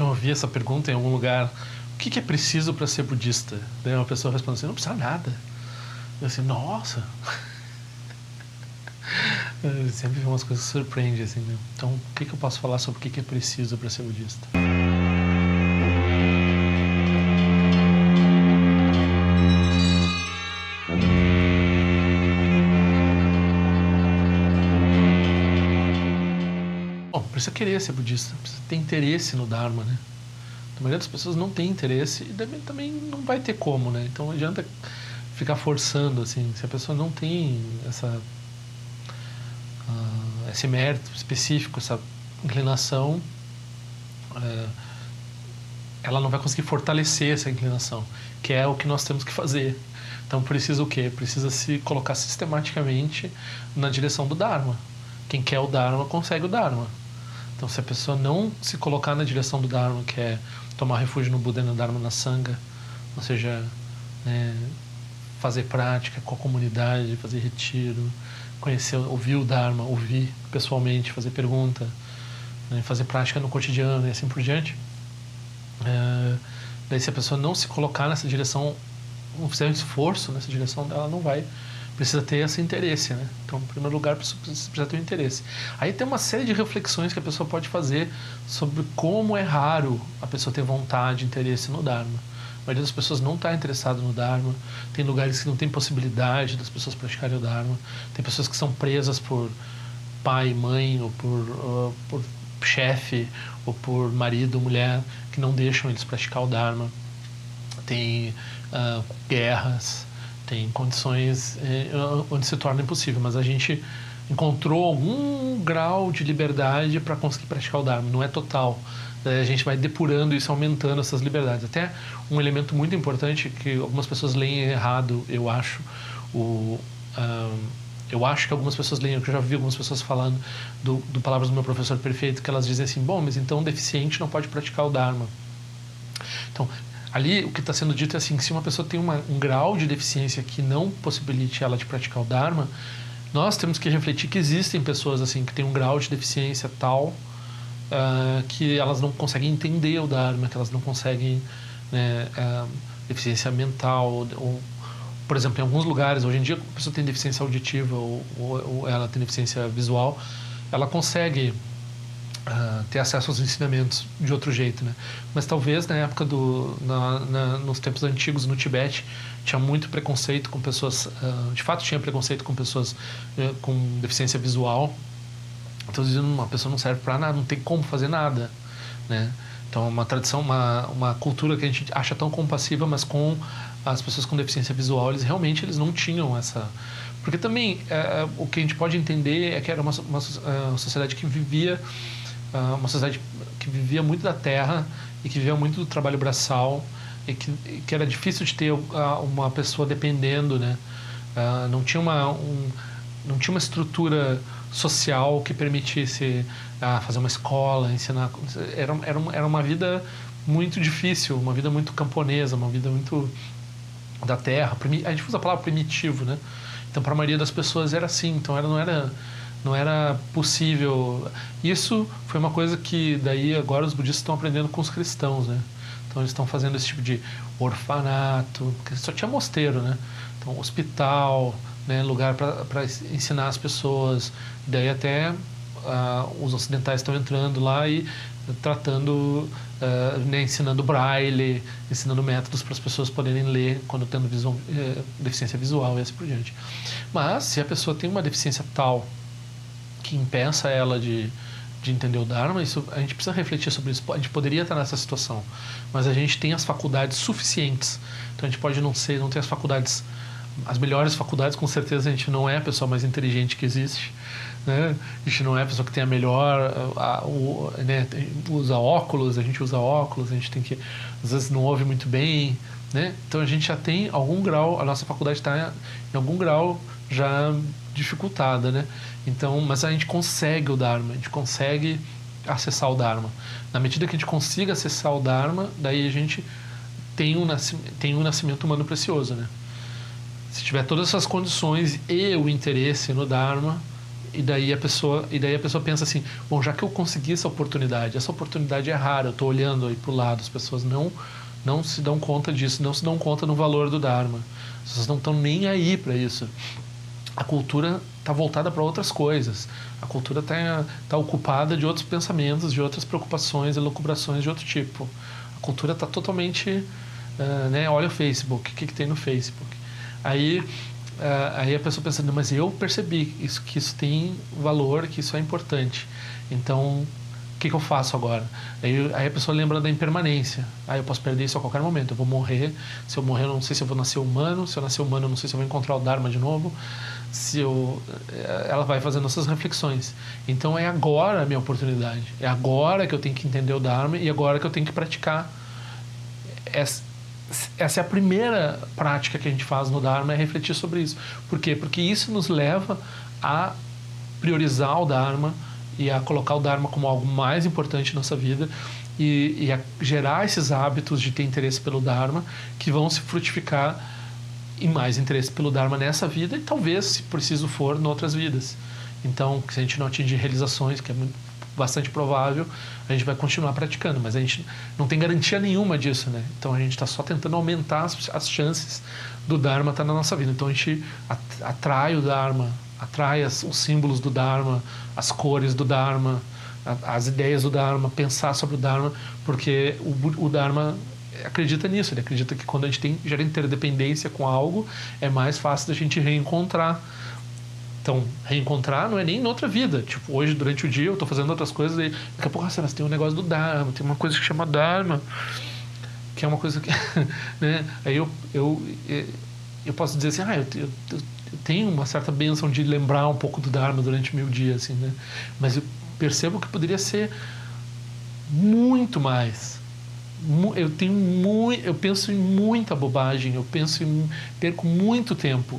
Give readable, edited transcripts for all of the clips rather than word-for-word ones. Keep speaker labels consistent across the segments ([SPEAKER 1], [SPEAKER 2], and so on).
[SPEAKER 1] Ontem eu ouvi essa pergunta em algum lugar: o que é preciso para ser budista? Daí uma pessoa responde assim: não precisa nada. Eu assim, nossa! Eu sempre vi umas coisas que surpreendem assim, né? Então, o que eu posso falar sobre o que é preciso para ser budista? Bom, precisa querer ser budista, precisa ter interesse no Dharma, né? A maioria das pessoas não tem interesse e também não vai ter como, né? Então não adianta ficar forçando, assim. Se a pessoa não tem esse mérito específico, essa inclinação, ela não vai conseguir fortalecer essa inclinação, que é o que nós temos que fazer. Então precisa o quê? Precisa se colocar sistematicamente na direção do Dharma. Quem quer o Dharma consegue o Dharma. Então, se a pessoa não se colocar na direção do Dharma, que é tomar refúgio no Buda e no Dharma na Sangha, ou seja, fazer prática com a comunidade, fazer retiro, conhecer, ouvir o Dharma, ouvir pessoalmente, fazer pergunta, né, fazer prática no cotidiano e assim por diante. Daí, se a pessoa não se colocar nessa direção, não fizer um esforço nessa direção, ela não vai. Precisa ter esse interesse, né? Então, em primeiro lugar, precisa ter um interesse. Aí tem uma série de reflexões que a pessoa pode fazer sobre como é raro a pessoa ter vontade, interesse no Dharma. A maioria das pessoas não está interessada no Dharma. Tem lugares que não tem possibilidade das pessoas praticarem o Dharma. Tem pessoas que são presas por pai, mãe, ou por chefe, ou por marido, mulher, que não deixam eles praticar o Dharma. Tem guerras, tem condições onde se torna impossível, mas a gente encontrou algum grau de liberdade para conseguir praticar o Dharma, não é total. A gente vai depurando isso, aumentando essas liberdades. Até um elemento muito importante que algumas pessoas leem errado, eu acho, eu acho que algumas pessoas leem, eu já vi algumas pessoas falando do Palavras do Meu Professor Perfeito, que elas dizem assim: bom, mas então deficiente não pode praticar o Dharma. Então, ali o que está sendo dito é assim: se uma pessoa tem um grau de deficiência que não possibilite ela de praticar o Dharma, nós temos que refletir que existem pessoas assim que têm um grau de deficiência tal que elas não conseguem entender o Dharma, que elas não conseguem, né, deficiência mental, ou, por exemplo, em alguns lugares, hoje em dia, a pessoa tem deficiência auditiva ou ela tem deficiência visual, ela consegue ter acesso aos ensinamentos de outro jeito, né? Mas talvez na época nos tempos antigos no Tibete tinha muito preconceito com pessoas, de fato tinha preconceito com pessoas com deficiência visual. Então dizendo, uma pessoa não serve para nada, não tem como fazer nada, né? Então uma tradição, uma cultura que a gente acha tão compassiva, mas com as pessoas com deficiência visual, eles realmente não tinham essa. Porque também o que a gente pode entender é que era uma sociedade que vivia muito da terra e que vivia muito do trabalho braçal e que era difícil de ter uma pessoa dependendo, né? Não tinha uma estrutura social que permitisse fazer uma escola, ensinar. Era uma vida muito difícil, uma vida muito camponesa, uma vida muito da terra. A gente usa a palavra primitivo, né? Então, para a maioria das pessoas era assim. Então, não era possível. Isso foi uma coisa que daí agora os budistas estão aprendendo com os cristãos, né? Então eles estão fazendo esse tipo de orfanato, porque só tinha mosteiro, né? Então hospital, né? Lugar para ensinar as pessoas. E daí até os ocidentais estão entrando lá e tratando, né, ensinando braille, ensinando métodos para as pessoas poderem ler quando tendo deficiência visual e assim por diante. Mas se a pessoa tem uma deficiência tal que impeça ela de entender o Dharma, a gente precisa refletir sobre isso. A gente poderia estar nessa situação, mas a gente tem as faculdades suficientes. Então a gente pode não ter as faculdades, as melhores faculdades, com certeza a gente não é a pessoa mais inteligente que existe, né? A gente não é a pessoa que tem a melhor, né, usa óculos, a gente usa óculos, a gente tem que, às vezes não ouve muito bem, né? Então a gente já tem algum grau, a nossa faculdade está em algum grau já dificultada, né? Então, mas a gente consegue o Dharma, a gente consegue acessar o Dharma. Na medida que a gente consiga acessar o Dharma, daí a gente tem um nascimento humano precioso, né? Se tiver todas essas condições e o interesse no Dharma, E daí a pessoa pensa assim, bom, já que eu consegui essa oportunidade é rara, eu estou olhando aí para o lado, as pessoas não se dão conta disso, não se dão conta no valor do Dharma. As pessoas não estão nem aí para isso. A cultura está voltada para outras coisas. A cultura tá ocupada de outros pensamentos, de outras preocupações, elucubrações de outro tipo. A cultura está totalmente... né? Olha o Facebook, o que tem no Facebook? Aí a pessoa pensa, mas eu percebi que isso tem valor, que isso é importante. Então, o que eu faço agora? Aí a pessoa lembra da impermanência. Eu posso perder isso a qualquer momento. Eu vou morrer. Se eu morrer, eu não sei se eu vou nascer humano. Se eu nascer humano, eu não sei se eu vou encontrar o Dharma de novo. Ela vai fazendo essas reflexões. Então, é agora a minha oportunidade. É agora que eu tenho que entender o Dharma e agora que eu tenho que praticar. Essa é a primeira prática que a gente faz no Dharma, é refletir sobre isso. Por quê? Porque isso nos leva a priorizar o Dharma e a colocar o Dharma como algo mais importante na nossa vida e a gerar esses hábitos de ter interesse pelo Dharma que vão se frutificar em mais interesse pelo Dharma nessa vida e talvez, se preciso for, em outras vidas. Então, se a gente não atingir realizações, que é bastante provável, a gente vai continuar praticando, mas a gente não tem garantia nenhuma disso, né? Então a gente está só tentando aumentar as chances do Dharma estar na nossa vida. Então a gente atrai o Dharma, atrai os símbolos do Dharma, as cores do Dharma, as ideias do Dharma, pensar sobre o Dharma, porque o Dharma acredita nisso, ele acredita que quando a gente gera interdependência com algo, é mais fácil da gente reencontrar. Então, reencontrar não é nem em outra vida. Tipo, hoje, durante o dia, eu estou fazendo outras coisas e daqui a pouco, mas tem um negócio do Dharma, tem uma coisa que chama Dharma, que é uma coisa que... né? Aí eu posso dizer assim, eu tenho uma certa bênção de lembrar um pouco do Dharma durante o meu dia, assim, né? Mas eu percebo que poderia ser muito mais. Eu penso em muita bobagem, perco muito tempo.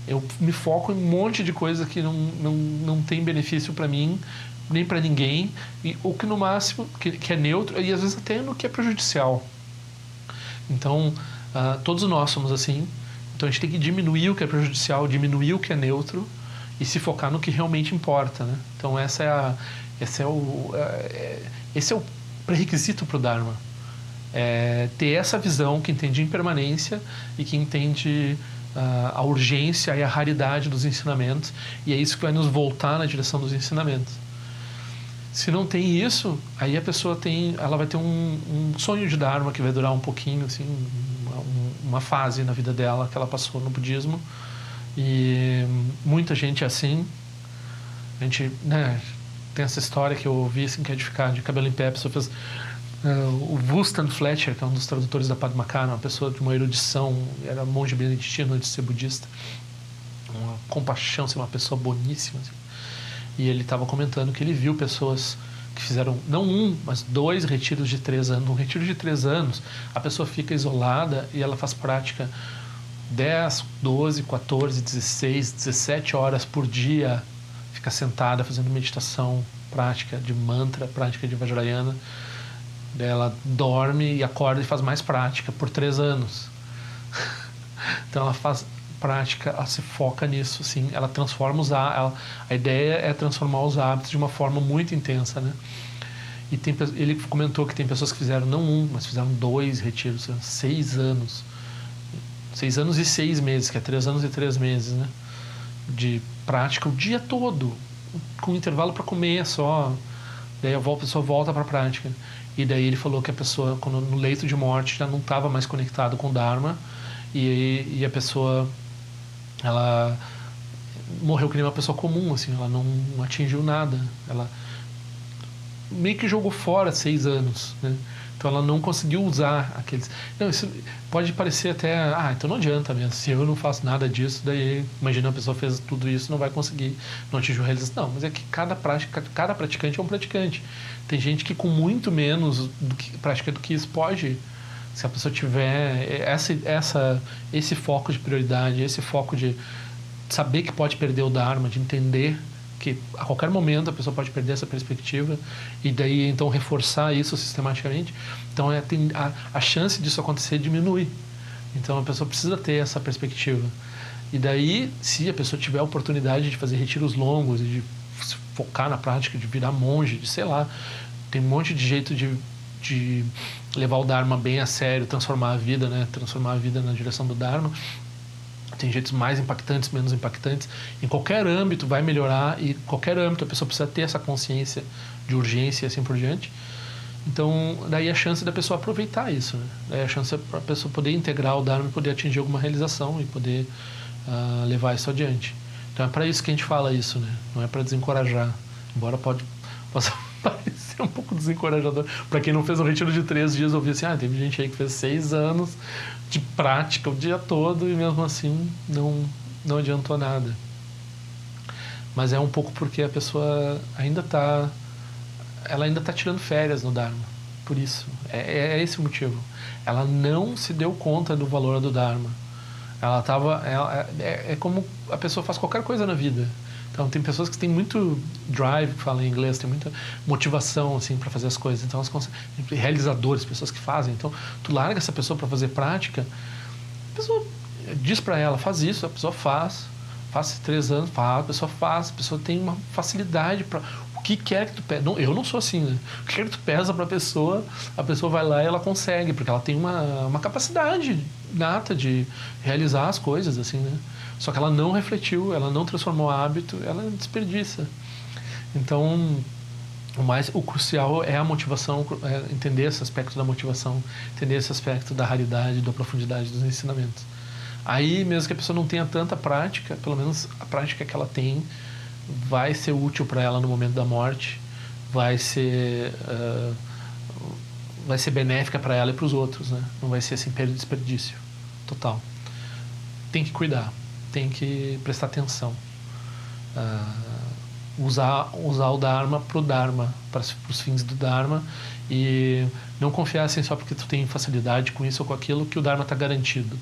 [SPEAKER 1] Eu me foco em um monte de coisa que não tem benefício para mim, nem para ninguém, ou que no máximo, que é neutro, e às vezes até no que é prejudicial. Então, todos nós somos assim. Então a gente tem que diminuir o que é prejudicial, diminuir o que é neutro e se focar no que realmente importa, né? Então esse é o pré-requisito para o Dharma. Ter essa visão que entende impermanência e que entende a urgência e a raridade dos ensinamentos, e é isso que vai nos voltar na direção dos ensinamentos. Se não tem isso, aí a pessoa ela vai ter um sonho de Dharma que vai durar um pouquinho, assim, uma fase na vida dela que ela passou no budismo, e muita gente é assim. A gente, né, tem essa história que eu ouvi, assim, que é de cabelo em pé. A pessoa fez o Wustan Fletcher, que é um dos tradutores da Padmakara, uma pessoa de uma erudição, era monge beneditino antes de ser budista, uma compaixão, assim, uma pessoa boníssima, assim. E ele estava comentando que ele viu pessoas que fizeram não mas 2 retiros de 3 anos. Um retiro de 3 anos, a pessoa fica isolada e ela faz prática 10, 12, 14, 16, 17 horas por dia, fica sentada fazendo meditação, prática de mantra, prática de Vajrayana. Ela dorme e acorda e faz mais prática por 3 anos. Então ela faz prática, ela se foca nisso, assim, ela transforma a ideia é transformar os hábitos de uma forma muito intensa, né? E ele comentou que tem pessoas que fizeram não mas fizeram 2 retiros, 6 anos. 6 anos e 6 meses, que é 3 anos e 3 meses, né? De prática o dia todo, com intervalo para comer só. Daí a pessoa volta para a prática. E daí ele falou que a pessoa, quando no leito de morte, já não estava mais conectado com o Dharma, e a pessoa, ela morreu que nem uma pessoa comum, assim, ela não atingiu nada, ela meio que jogou fora 6 anos, né? Então ela não conseguiu usar aqueles... Não, isso pode parecer até... então não adianta mesmo, se eu não faço nada disso, daí imagina a pessoa fez tudo isso, não vai conseguir, não atingiu realização. Não, mas é que cada praticante é um praticante. Tem gente que com muito menos prática do que isso pode, se a pessoa tiver esse foco de prioridade, esse foco de saber que pode perder o Dharma, de entender que a qualquer momento a pessoa pode perder essa perspectiva e daí então reforçar isso sistematicamente, então a chance disso acontecer diminui. Então a pessoa precisa ter essa perspectiva. E daí, se a pessoa tiver a oportunidade de fazer retiros longos e de se focar na prática, de virar monge, de sei lá, tem um monte de jeito de levar o Dharma bem a sério, transformar a vida, né? Transformar a vida na direção do Dharma. Tem jeitos mais impactantes, menos impactantes. Em qualquer âmbito vai melhorar e em qualquer âmbito a pessoa precisa ter essa consciência de urgência e assim por diante. Então, daí a chance da pessoa aproveitar isso, né? Daí a chance para a pessoa poder integrar o Dharma e poder atingir alguma realização e poder levar isso adiante. Então é para isso que a gente fala isso, né? Não é para desencorajar, embora possa parecer um pouco desencorajador. Para quem não fez um retiro de 3 dias, eu vi assim, teve gente aí que fez 6 anos de prática o dia todo e mesmo assim não adiantou nada. Mas é um pouco porque a pessoa ainda está tirando férias no Dharma, por isso. É esse o motivo. Ela não se deu conta do valor do Dharma. É como a pessoa faz qualquer coisa na vida. Então tem pessoas que têm muito drive, que falam em inglês, tem muita motivação assim para fazer as coisas. Então realizadores, pessoas que fazem. Então tu larga essa pessoa para fazer prática, a pessoa diz para ela, faz isso, a pessoa faz 3 anos, a pessoa faz, a pessoa tem uma facilidade para o que quer que tu pesa. Não, eu não sou assim, né? O que quer que tu pesa para a pessoa vai lá e ela consegue, porque ela tem uma capacidade nata de realizar as coisas, assim, né? Só que ela não refletiu, ela não transformou hábito, ela desperdiça. Então, o crucial é a motivação, entender esse aspecto da motivação, entender esse aspecto da raridade, da profundidade dos ensinamentos. Aí, mesmo que a pessoa não tenha tanta prática, pelo menos a prática que ela tem vai ser útil para ela no momento da morte, vai ser benéfica para ela e para os outros, né? Não vai ser assim, desperdício total. Tem que cuidar, tem que prestar atenção. Usar o Dharma para o Dharma, para os fins do Dharma, e não confiar assim só porque tu tem facilidade com isso ou com aquilo que o Dharma está garantido.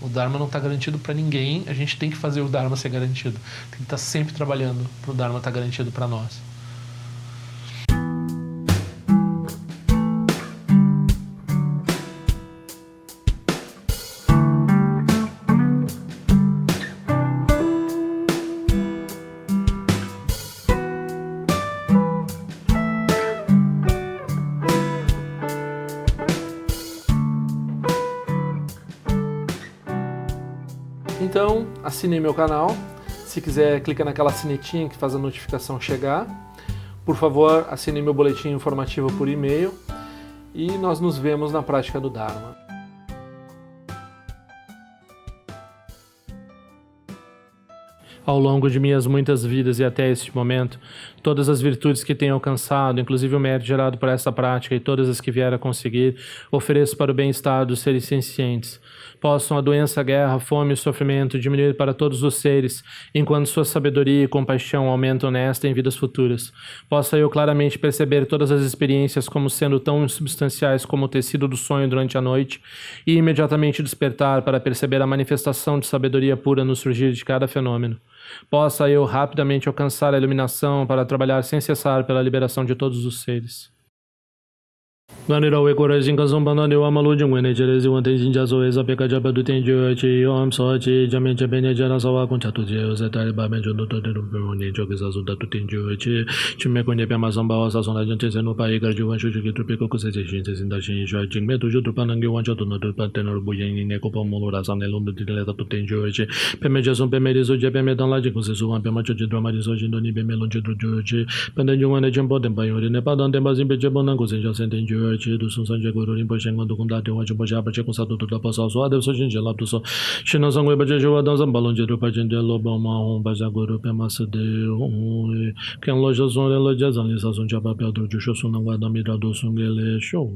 [SPEAKER 1] O Dharma não está garantido para ninguém, a gente tem que fazer o Dharma ser garantido. Tem que estar sempre trabalhando para o Dharma estar garantido para nós. Então, assine meu canal. Se quiser, clica naquela sinetinha que faz a notificação chegar. Por favor, assine meu boletim informativo por e-mail. E nós nos vemos na prática do Dharma. Ao longo de minhas muitas vidas e até este momento, todas as virtudes que tenho alcançado, inclusive o mérito gerado por essa prática e todas as que vier a conseguir, ofereço para o bem-estar dos seres sencientes. Possam a doença, a guerra, a fome e o sofrimento diminuir para todos os seres, enquanto sua sabedoria e compaixão aumentam nesta e em vidas futuras. Possa eu claramente perceber todas as experiências como sendo tão insubstanciais como o tecido do sonho durante a noite e imediatamente despertar para perceber a manifestação de sabedoria pura no surgir de cada fenômeno. Possa eu rapidamente alcançar a iluminação para trabalhar sem cessar pela liberação de todos os seres. Ganira Wekora Jinkazon Banane Wamalu Jungwene Jerezi Wante Jinjazo Eza Peka Jabadu Tenjo Chi Om Sochi Jamen Jebene Jana Sawa Kunchatu Jeo Zetari Baben Jono Tote Rumperoni Jogizazu Datu Tenjo Chi Chimeko Nepe Mazamba Wasa Sona Jante Senu Pai Garju Wanshu Juki Trupiko Kusese Shinse Sinda Shin Shua Jingme Tuju Trupanangi Wancho Tuno Trupantenor Buyen Neko Pomolo Razane Lundu Dileta Tenjo Chi Peme Jason Peme Rizo Jepeme Dan Laji Kusesu Wan Pema Choji Drama Rizo Jindoni Peme Lunji Drujo Chi Pende Jungwane Jempo Tempa Yori Nepa Dan Tempa Zimpe Jebonan Kusenjo Sentenjo Chi Du Sun Sanje Guru Rinpoche Ngon Dukunda Te Wachi Boja Bache Kusatu Tuta Pasa So Adev So Jinje Lap Tu So Shinan Sangwe Bache Jua Dan Zambalon Jiru Pachen De Loba Ma Hon Baja Guru Pema Sede Hon Ken Loja Zon Re Loja Zan Lisa Sun Chapa Pia Dru Jusho Sun Nangwa Damira Do Sun Gele Show